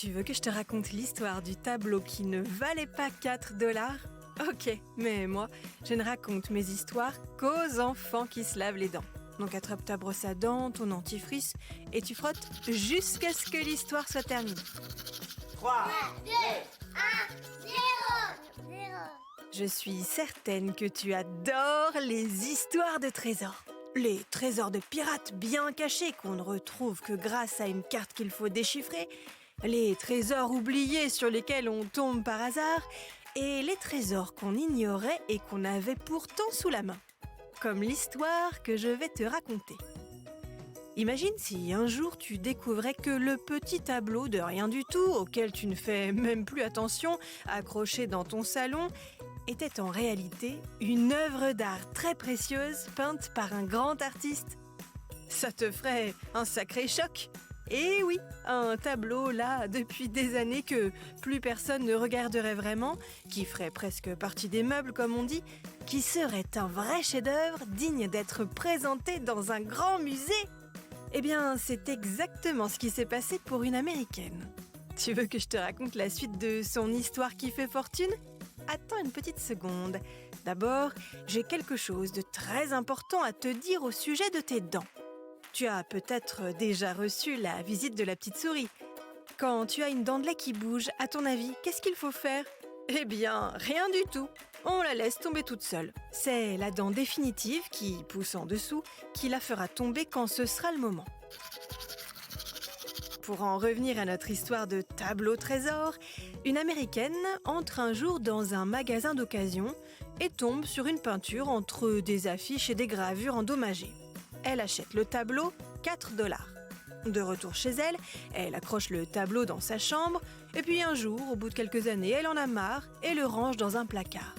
Tu veux que je te raconte l'histoire du tableau qui ne valait pas 4 $? Ok, mais moi, je ne raconte mes histoires qu'aux enfants qui se lavent les dents. Donc attrape ta brosse à dents, ton dentifrice, et tu frottes jusqu'à ce que l'histoire soit terminée. 3, 2, 1, 0. Je suis certaine que tu adores les histoires de trésors. Les trésors de pirates bien cachés qu'on ne retrouve que grâce à une carte qu'il faut déchiffrer, les trésors oubliés sur lesquels on tombe par hasard, et les trésors qu'on ignorait et qu'on avait pourtant sous la main. Comme l'histoire que je vais te raconter. Imagine si un jour tu découvrais que le petit tableau de rien du tout, auquel tu ne fais même plus attention, accroché dans ton salon, était en réalité une œuvre d'art très précieuse peinte par un grand artiste. Ça te ferait un sacré choc. Et oui, un tableau là depuis des années que plus personne ne regarderait vraiment, qui ferait presque partie des meubles comme on dit, qui serait un vrai chef-d'œuvre digne d'être présenté dans un grand musée. Eh bien, c'est exactement ce qui s'est passé pour une Américaine. Tu veux que je te raconte la suite de son histoire qui fait fortune ? Attends une petite seconde. D'abord, j'ai quelque chose de très important à te dire au sujet de tes dents. Tu as peut-être déjà reçu la visite de la petite souris. Quand tu as une dent de lait qui bouge, à ton avis, qu'est-ce qu'il faut faire ? Eh bien, rien du tout. On la laisse tomber toute seule. C'est la dent définitive qui pousse en dessous qui la fera tomber quand ce sera le moment. Pour en revenir à notre histoire de tableau trésor, une Américaine entre un jour dans un magasin d'occasion et tombe sur une peinture entre des affiches et des gravures endommagées. Elle achète le tableau 4 $. De retour chez elle, elle accroche le tableau dans sa chambre et puis un jour, au bout de quelques années, elle en a marre et le range dans un placard.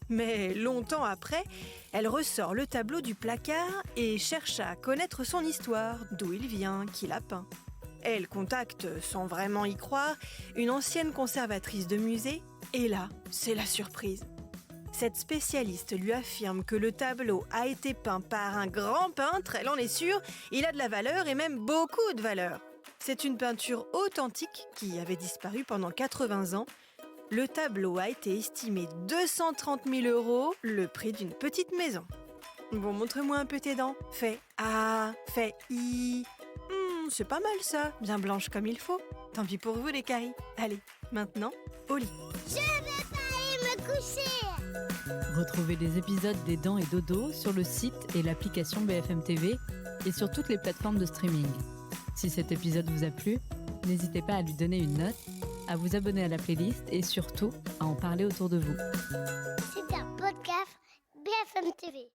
Mais longtemps après, elle ressort le tableau du placard et cherche à connaître son histoire, d'où il vient, qui l'a peint. Elle contacte, sans vraiment y croire, une ancienne conservatrice de musée et là, c'est la surprise. Cette spécialiste lui affirme que le tableau a été peint par un grand peintre, elle en est sûre, il a de la valeur et même beaucoup de valeur. C'est une peinture authentique qui avait disparu pendant 80 ans. Le tableau a été estimé 230 000 €, le prix d'une petite maison. Bon, montre-moi un peu tes dents. Fais A, fais I. C'est pas mal ça, bien blanche comme il faut. Tant pis pour vous les caries. Allez, maintenant, au lit. Je vais pas aller me coucher. Retrouvez les épisodes des Dents et Dodo sur le site et l'application BFM TV et sur toutes les plateformes de streaming. Si cet épisode vous a plu, n'hésitez pas à lui donner une note, à vous abonner à la playlist et surtout à en parler autour de vous. C'est un podcast BFM TV.